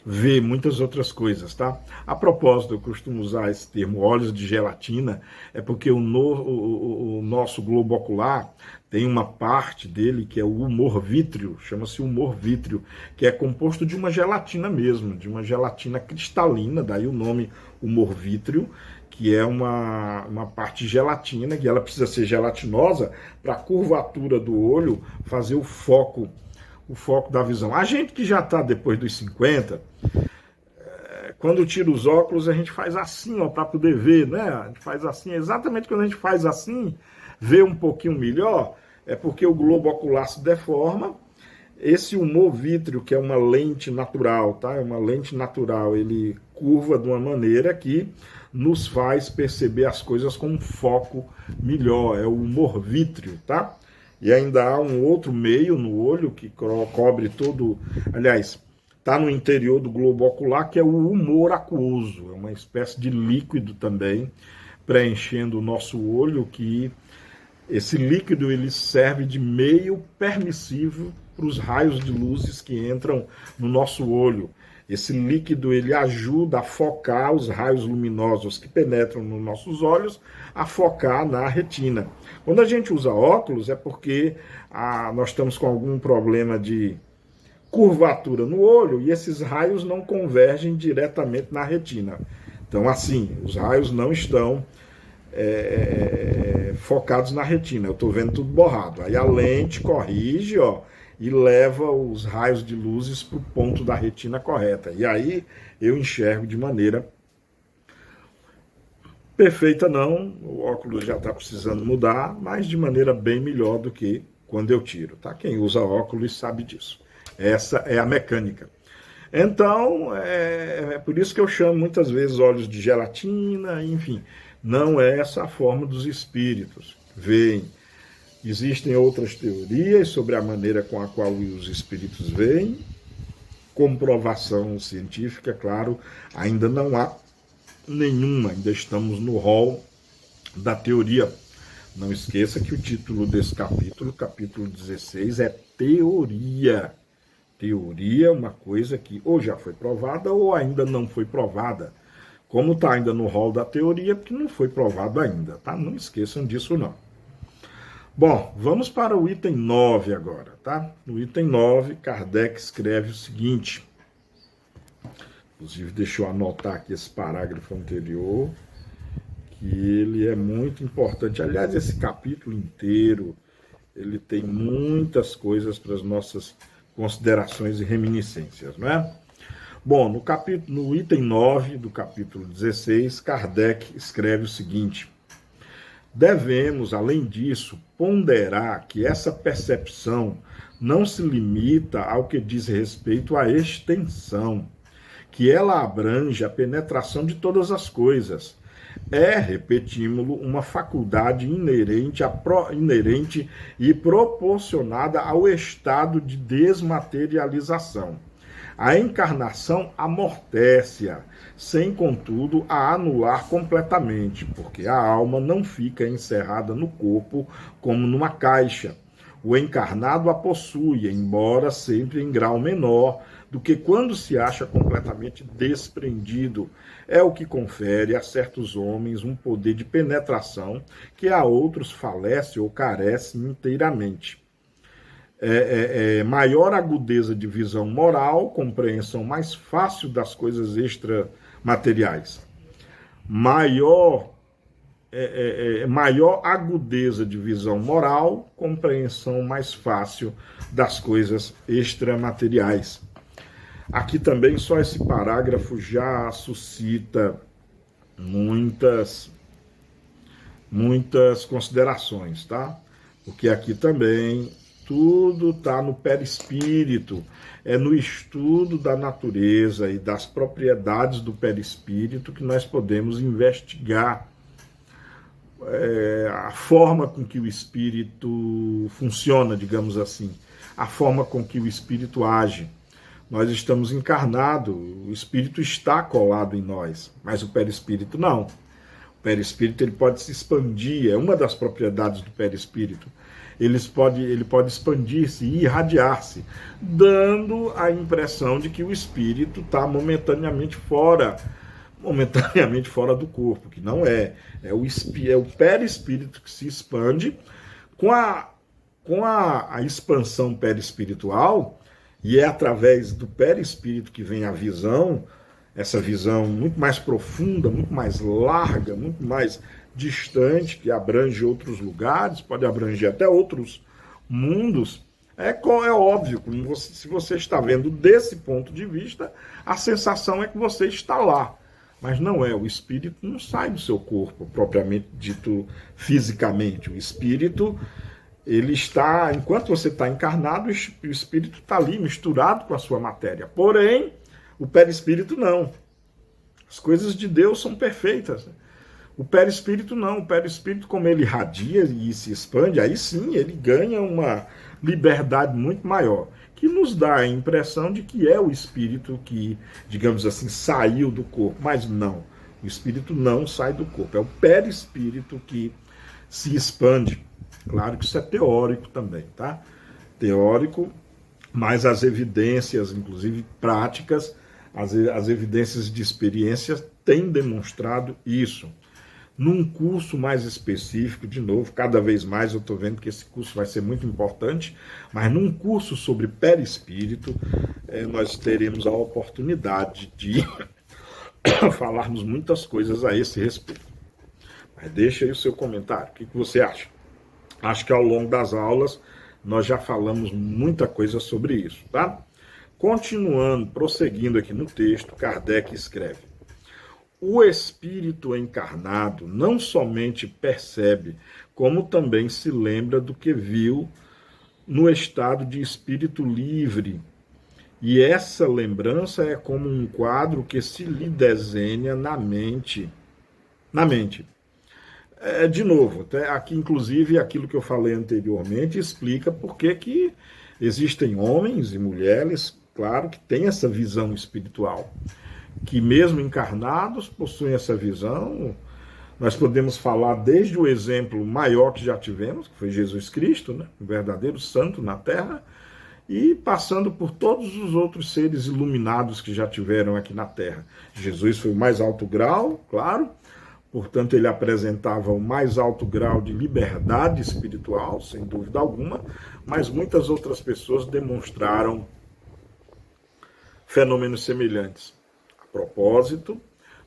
vê muitas outras coisas, tá? A propósito, eu costumo usar esse termo olhos de gelatina, é porque o nosso globo ocular tem uma parte dele que é o humor vítreo, chama-se humor vítreo, que é composto de uma gelatina mesmo, de uma gelatina cristalina, daí o nome humor vítreo, que é uma parte gelatina, que ela precisa ser gelatinosa para a curvatura do olho fazer o foco da visão. A gente que já está depois dos 50, quando tira os óculos, a gente faz assim, ó, para poder ver, né? A gente faz assim, exatamente quando a gente faz assim, vê um pouquinho melhor, é porque o globo ocular se deforma. Esse humor vítreo, que é uma lente natural, tá? É uma lente natural, ele curva de uma maneira que nos faz perceber as coisas com um foco melhor, é o humor vítreo, tá? E ainda há um outro meio no olho que cobre todo, aliás, está no interior do globo ocular, que é o humor aquoso, é uma espécie de líquido também, preenchendo o nosso olho, que esse líquido ele serve de meio permissivo para os raios de luzes que entram no nosso olho. Esse líquido ele ajuda a focar os raios luminosos que penetram nos nossos olhos, a focar na retina. Quando a gente usa óculos é porque nós estamos com algum problema de curvatura no olho e esses raios não convergem diretamente na retina. Então, assim, os raios não estão focados na retina. Eu estou vendo tudo borrado. Aí a lente corrige, ó, e leva os raios de luzes para o ponto da retina correta. E aí eu enxergo de maneira perfeita, não. O óculos já está precisando mudar, mas de maneira bem melhor do que quando eu tiro, tá? Quem usa óculos sabe disso. Essa é a mecânica. Então, é por isso que eu chamo muitas vezes olhos de gelatina, enfim. Não é essa a forma dos espíritos. Veem. Existem outras teorias sobre a maneira com a qual os espíritos veem. Comprovação científica, claro, ainda não há nenhuma. Ainda estamos no rol da teoria. Não esqueça que o título desse capítulo, capítulo 16, é teoria. Teoria é uma coisa que ou já foi provada ou ainda não foi provada. Como está ainda no rol da teoria, porque não foi provado ainda, tá? Não esqueçam disso, não. Bom, vamos para o item 9 agora, tá? No item 9, Kardec escreve o seguinte. Inclusive, deixa eu anotar aqui esse parágrafo anterior, que ele é muito importante. Aliás, esse capítulo inteiro, ele tem muitas coisas para as nossas considerações e reminiscências, não é? Bom, no item 9 do capítulo 16, Kardec escreve o seguinte: devemos, além disso, ponderar que essa percepção não se limita ao que diz respeito à extensão, que ela abrange a penetração de todas as coisas. É, repetimos-lo, uma faculdade inerente e proporcionada ao estado de desmaterialização. A encarnação amortece-a, sem, contudo, a anular completamente, porque a alma não fica encerrada no corpo como numa caixa. O encarnado a possui, embora sempre em grau menor do que quando se acha completamente desprendido. É o que confere a certos homens um poder de penetração que a outros falece ou carece inteiramente. Maior agudeza de visão moral, compreensão mais fácil das coisas extramateriais. Maior agudeza de visão moral, compreensão mais fácil das coisas extramateriais. Aqui também só esse parágrafo já suscita muitas considerações, tá? Porque aqui também tudo está no perispírito, é no estudo da natureza e das propriedades do perispírito que nós podemos investigar a forma com que o espírito funciona, digamos assim. a forma com que o espírito age. Nós estamos encarnados, o espírito está colado em nós, mas o perispírito não. O perispírito ele pode se expandir, é uma das propriedades do perispírito. Ele pode expandir-se e irradiar-se, dando a impressão de que o espírito está momentaneamente fora do corpo, que não é. É o perispírito que se expande com a expansão perispiritual, e é através do perispírito que vem a visão, essa visão muito mais profunda, muito mais larga, muito mais distante, que abrange outros lugares, pode abranger até outros mundos. É óbvio, se você está vendo desse ponto de vista, a sensação é que você está lá. Mas não é, o espírito não sai do seu corpo, propriamente dito fisicamente. O espírito, ele está, enquanto você está encarnado, o espírito está ali misturado com a sua matéria. Porém, o perispírito não. As coisas de Deus são perfeitas. O perispírito não. O perispírito, como ele irradia e se expande, aí sim ele ganha uma liberdade muito maior, que nos dá a impressão de que é o espírito que, digamos assim, saiu do corpo. Mas não, o espírito não sai do corpo. É o perispírito que se expande. Claro que isso é teórico também, tá? Teórico, mas as evidências, inclusive práticas, as evidências de experiência têm demonstrado isso. Num curso mais específico, de novo, cada vez mais eu estou vendo que esse curso vai ser muito importante, mas num curso sobre perispírito, nós teremos a oportunidade de falarmos muitas coisas a esse respeito. Mas deixa aí o seu comentário, o que você acha? Acho que ao longo das aulas nós já falamos muita coisa sobre isso, tá? Continuando, prosseguindo aqui no texto, Kardec escreve: o espírito encarnado não somente percebe, como também se lembra do que viu no estado de espírito livre. E essa lembrança é como um quadro que se lhe desenha na mente. De novo, até aqui inclusive aquilo que eu falei anteriormente explica por que existem homens e mulheres, claro, que têm essa visão espiritual, que mesmo encarnados possuem essa visão. Nós podemos falar desde o exemplo maior que já tivemos, que foi Jesus Cristo, né, o verdadeiro santo na Terra, e passando por todos os outros seres iluminados que já tiveram aqui na Terra. Jesus foi o mais alto grau, claro, portanto ele apresentava o mais alto grau de liberdade espiritual, sem dúvida alguma, mas muitas outras pessoas demonstraram fenômenos semelhantes. A propósito,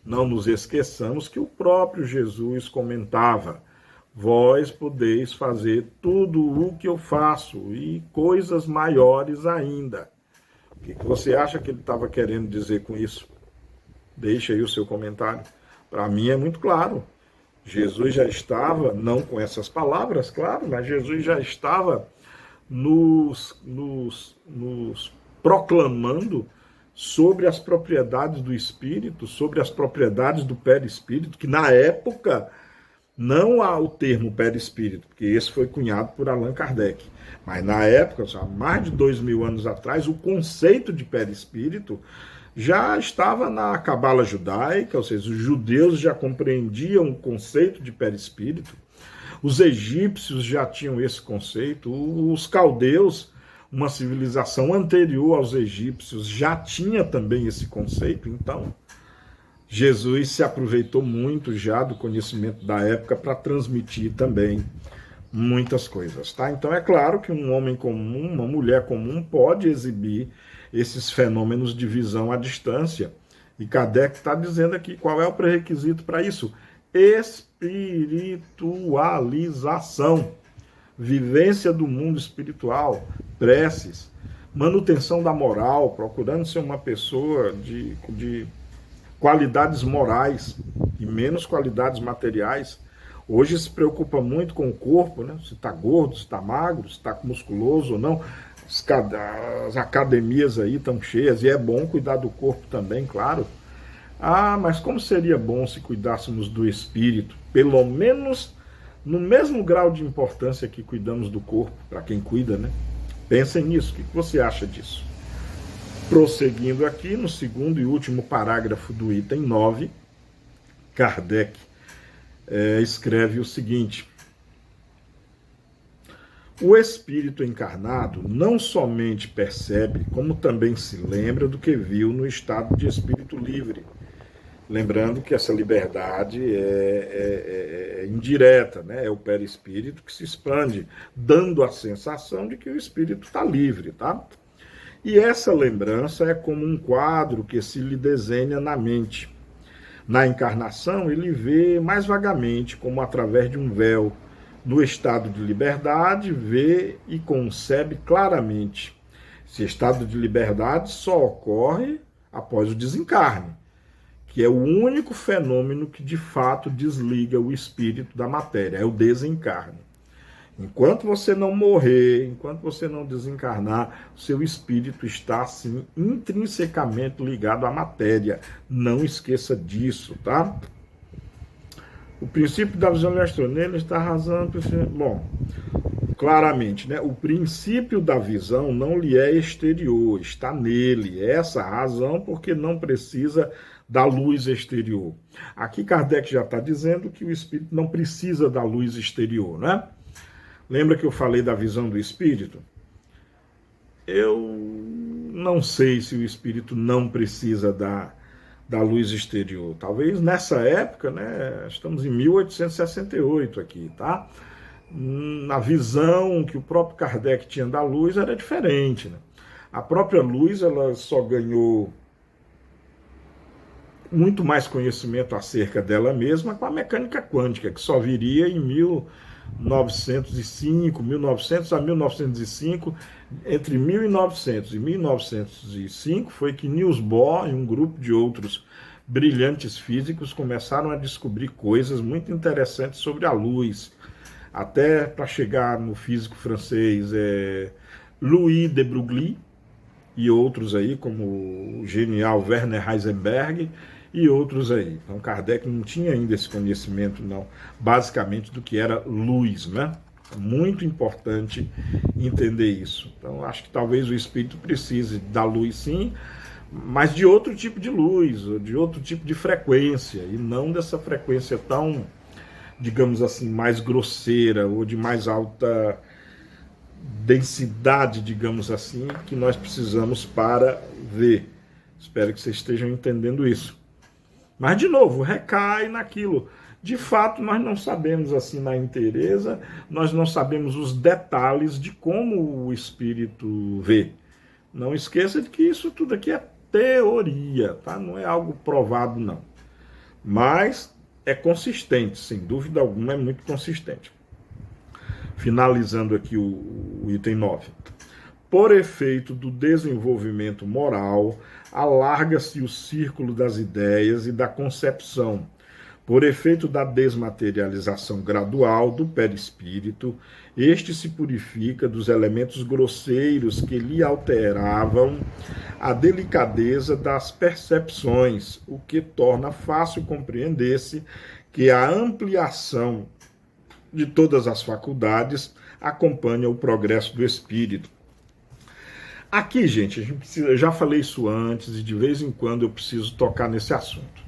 não nos esqueçamos que o próprio Jesus comentava: vós podeis fazer tudo o que eu faço e coisas maiores ainda. O que você acha que ele estava querendo dizer com isso? Deixa aí o seu comentário. Para mim é muito claro. Jesus já estava, não com essas palavras, claro, mas Jesus já estava nos proclamando sobre as propriedades do espírito, sobre as propriedades do perispírito, que na época não há o termo perispírito, porque esse foi cunhado por Allan Kardec. Mas na época, há mais de 2000 anos atrás, o conceito de perispírito já estava na cabala judaica, ou seja, os judeus já compreendiam o conceito de perispírito, os egípcios já tinham esse conceito, os caldeus, uma civilização anterior aos egípcios, já tinha também esse conceito. Então, Jesus se aproveitou muito já do conhecimento da época para transmitir também muitas coisas, tá? Então é claro que um homem comum, uma mulher comum pode exibir esses fenômenos de visão à distância. E Kardec está dizendo aqui qual é o pré-requisito para isso: espiritualização, vivência do mundo espiritual, preces, manutenção da moral, procurando ser uma pessoa de qualidades morais e menos qualidades materiais. Hoje se preocupa muito com o corpo, né? Se está gordo, se está magro, se está musculoso ou não. As academias aí estão cheias, e é bom cuidar do corpo também, claro. Mas como seria bom se cuidássemos do espírito, pelo menos no mesmo grau de importância que cuidamos do corpo, para quem cuida, né? Pensem nisso, o que você acha disso? Prosseguindo aqui, no segundo e último parágrafo do item 9, Kardec escreve o seguinte: o espírito encarnado não somente percebe, como também se lembra do que viu no estado de espírito livre. Lembrando que essa liberdade é indireta, né? É o perispírito que se expande, dando a sensação de que o espírito está livre, tá? E essa lembrança é como um quadro que se lhe desenha na mente. Na encarnação, ele vê mais vagamente, como através de um véu. No estado de liberdade, vê e concebe claramente. Esse estado de liberdade só ocorre após o desencarne, que é o único fenômeno que de fato desliga o espírito da matéria, é o desencarne. Enquanto você não morrer, enquanto você não desencarnar, seu espírito está assim intrinsecamente ligado à matéria. Não esqueça disso, tá? O princípio da visão eletrônica está arrasando. Bom, claramente, né? O princípio da visão não lhe é exterior, está nele. É essa a razão porque não precisa da luz exterior. Aqui Kardec já está dizendo que o espírito não precisa da luz exterior, né? Lembra que eu falei da visão do espírito? Eu não sei se o espírito não precisa da luz exterior. Talvez nessa época, né? Estamos em 1868 aqui, tá? A visão que o próprio Kardec tinha da luz era diferente, né? A própria luz, ela só ganhou muito mais conhecimento acerca dela mesma com a mecânica quântica, que só viria em 1905, 1900 a 1905, entre 1900 e 1905 foi que Niels Bohr e um grupo de outros brilhantes físicos começaram a descobrir coisas muito interessantes sobre a luz, até para chegar no físico francês Louis de Broglie e outros aí, como o genial Werner Heisenberg, e outros aí. Então Kardec não tinha ainda esse conhecimento, não, basicamente do que era luz, né? Muito importante entender isso. Então acho que talvez o espírito precise da luz, sim, mas de outro tipo de luz, de outro tipo de frequência, e não dessa frequência tão, digamos assim, mais grosseira ou de mais alta densidade, digamos assim, que nós precisamos para ver. Espero que vocês estejam entendendo isso. Mas, de novo, recai naquilo. De fato, nós não sabemos, assim, na inteireza, nós não sabemos os detalhes de como o espírito vê. Não esqueça de que isso tudo aqui é teoria, tá? Não é algo provado, não. Mas é consistente, sem dúvida alguma, é muito consistente. Finalizando aqui o item 9. Por efeito do desenvolvimento moral, alarga-se o círculo das ideias e da concepção. Por efeito da desmaterialização gradual do perispírito, este se purifica dos elementos grosseiros que lhe alteravam a delicadeza das percepções, o que torna fácil compreender-se que a ampliação de todas as faculdades acompanha o progresso do espírito. Aqui, gente, a gente precisa, eu já falei isso antes e de vez em quando eu preciso tocar nesse assunto.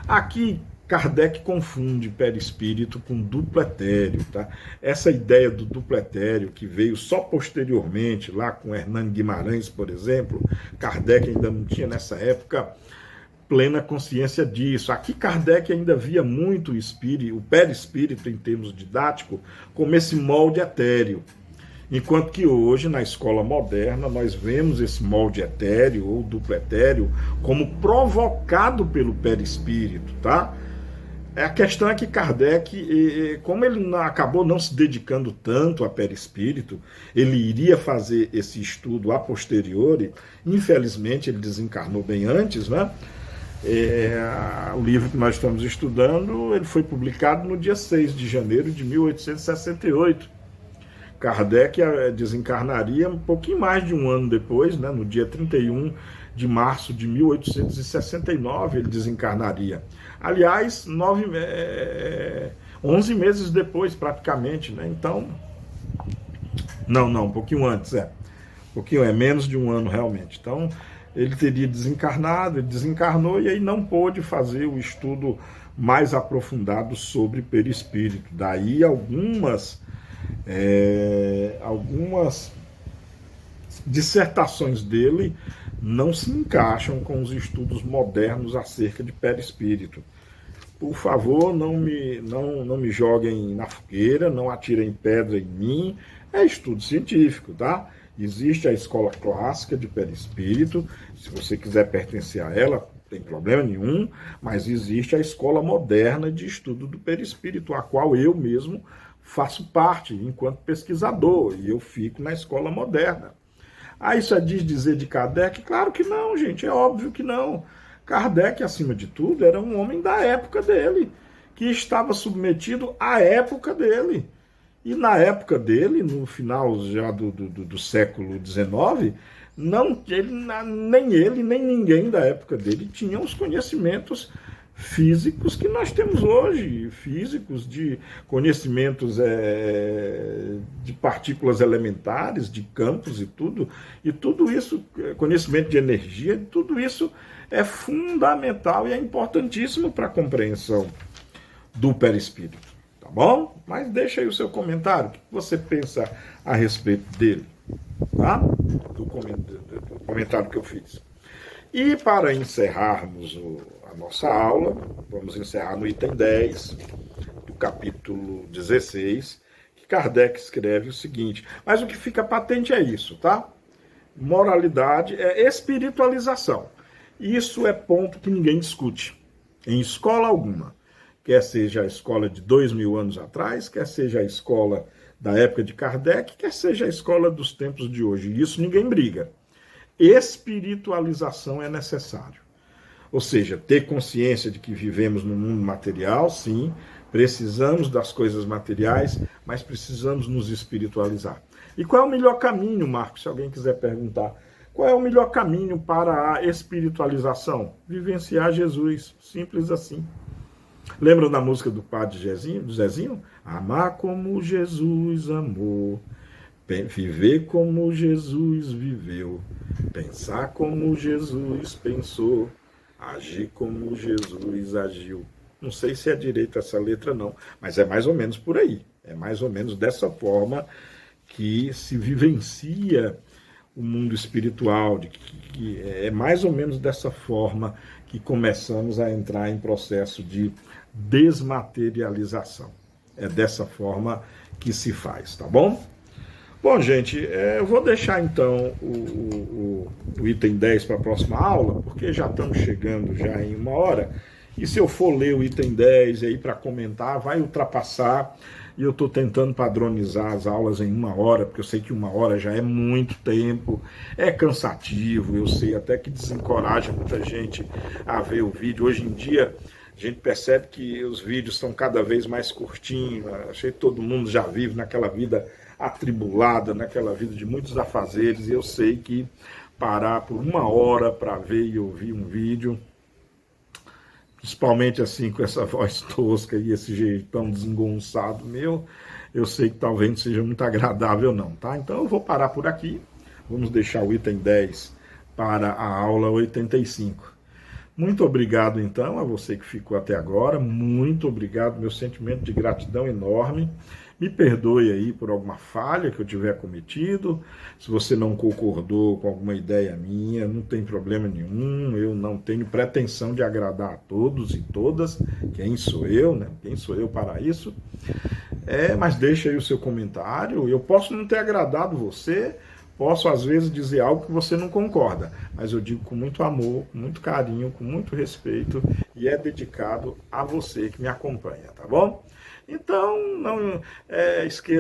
Aqui, Kardec confunde perispírito com duplo etéreo, tá? Essa ideia do duplo etéreo que veio só posteriormente, lá com Hernani Guimarães, por exemplo, Kardec ainda não tinha nessa época plena consciência disso. Aqui Kardec ainda via muito o perispírito em termos didáticos como esse molde etéreo. Enquanto que hoje, na escola moderna, nós vemos esse molde etéreo ou duplo etéreo como provocado pelo perispírito, tá? A questão é que Kardec, como ele acabou não se dedicando tanto a perispírito, ele iria fazer esse estudo a posteriori, infelizmente ele desencarnou bem antes, né? O livro que nós estamos estudando, ele foi publicado no dia 6 de janeiro de 1868. Kardec desencarnaria um pouquinho mais de um ano depois, né, no dia 31 de março de 1869, ele desencarnaria. Aliás, 11 meses depois, praticamente, né? Então, não, um pouquinho antes, pouquinho, é menos de um ano realmente. Então, ele teria desencarnado, ele desencarnou e aí não pôde fazer o estudo mais aprofundado sobre perispírito. Daí algumas dissertações dele não se encaixam com os estudos modernos acerca de perispírito. Por favor, não me joguem na fogueira, não atirem pedra em mim. É estudo científico, tá? Existe a escola clássica de perispírito, se você quiser pertencer a ela, não tem problema nenhum, mas existe a escola moderna de estudo do perispírito, a qual eu mesmo faço parte enquanto pesquisador, e eu fico na escola moderna. Ah, isso é dizer de Kardec? Claro que não, gente, é óbvio que não. Kardec, acima de tudo, era um homem da época dele, que estava submetido à época dele. E na época dele, no final já do século XIX, nem ele, nem ninguém da época dele tinha os conhecimentos físicos que nós temos hoje, físicos de conhecimentos de partículas elementares, de campos e tudo isso, conhecimento de energia, tudo isso é fundamental e é importantíssimo para a compreensão do perispírito, tá bom? Mas deixa aí o seu comentário, o que você pensa a respeito dele, tá? Do comentário que eu fiz. E para encerrarmos a nossa aula, vamos encerrar no item 10 do capítulo 16, que Kardec escreve o seguinte, mas o que fica patente é isso, tá? Moralidade é espiritualização. Isso é ponto que ninguém discute, em escola alguma. Quer seja a escola de 2000 anos atrás, quer seja a escola da época de Kardec, quer seja a escola dos tempos de hoje. Isso ninguém briga. Espiritualização é necessário. Ou seja, ter consciência de que vivemos no mundo material, sim, precisamos das coisas materiais, mas precisamos nos espiritualizar. E qual é o melhor caminho, Marcos, se alguém quiser perguntar? Qual é o melhor caminho para a espiritualização? Vivenciar Jesus, simples assim. Lembram da música do padre Zezinho? Amar como Jesus amou, viver como Jesus viveu, pensar como Jesus pensou, agir como Jesus agiu. Não sei se é direito essa letra não, mas é mais ou menos por aí. É mais ou menos dessa forma que se vivencia o mundo espiritual, é mais ou menos dessa forma que começamos a entrar em processo de desmaterialização. É dessa forma que se faz, tá bom? Bom, gente, eu vou deixar então o item 10 para a próxima aula, porque já estamos chegando já em 1 hora, e se eu for ler o item 10 aí para comentar, vai ultrapassar, e eu estou tentando padronizar as aulas em 1 hora, porque eu sei que 1 hora já é muito tempo, é cansativo, eu sei até que desencoraja muita gente a ver o vídeo. Hoje em dia, a gente percebe que os vídeos estão cada vez mais curtinhos, achei que todo mundo já vive naquela vida atribulada, naquela vida de muitos afazeres, e eu sei que parar por 1 hora para ver e ouvir um vídeo, principalmente assim com essa voz tosca e esse jeitão desengonçado meu, eu sei que talvez não seja muito agradável não, tá? Então eu vou parar por aqui, vamos deixar o item 10 para a aula 85. Muito obrigado então a você que ficou até agora, muito obrigado, meu sentimento de gratidão enorme. Me perdoe aí por alguma falha que eu tiver cometido, se você não concordou com alguma ideia minha, não tem problema nenhum, eu não tenho pretensão de agradar a todos e todas, quem sou eu, né? Quem sou eu para isso? Mas deixa aí o seu comentário, eu posso não ter agradado você, posso às vezes dizer algo que você não concorda, mas eu digo com muito amor, com muito carinho, com muito respeito, e é dedicado a você que me acompanha, tá bom? Então,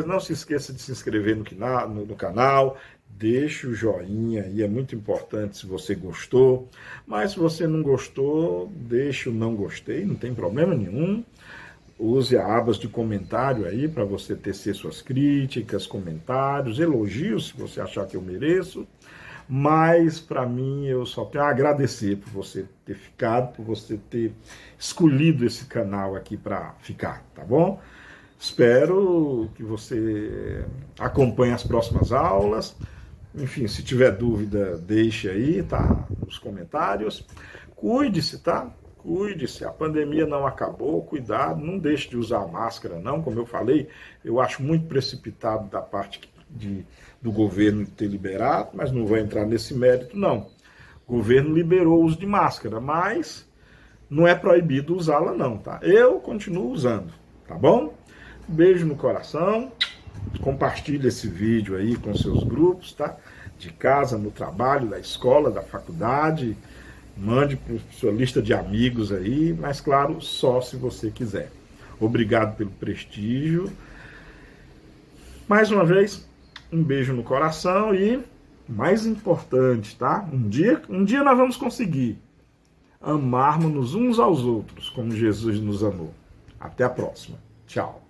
não se esqueça de se inscrever no canal, deixe o joinha aí, é muito importante se você gostou, mas se você não gostou, deixe o não gostei, não tem problema nenhum. Use a abas de comentário aí para você tecer suas críticas, comentários, elogios, se você achar que eu mereço. Mas, para mim, eu só tenho a agradecer por você ter ficado, por você ter escolhido esse canal aqui para ficar, tá bom? Espero que você acompanhe as próximas aulas. Enfim, se tiver dúvida, deixe aí, tá? Nos comentários. Cuide-se, tá? Cuide-se, a pandemia não acabou, cuidado, não deixe de usar máscara, não. Como eu falei, eu acho muito precipitado da parte do governo ter liberado, mas não vou entrar nesse mérito, não. O governo liberou o uso de máscara, mas não é proibido usá-la, não, tá? Eu continuo usando, tá bom? Beijo no coração. Compartilhe esse vídeo aí com seus grupos, tá? De casa, no trabalho, da escola, da faculdade. Mande para sua lista de amigos aí, mas claro, só se você quiser. Obrigado pelo prestígio. Mais uma vez, um beijo no coração e, mais importante, tá? Um dia nós vamos conseguir amarmos uns aos outros como Jesus nos amou. Até a próxima. Tchau.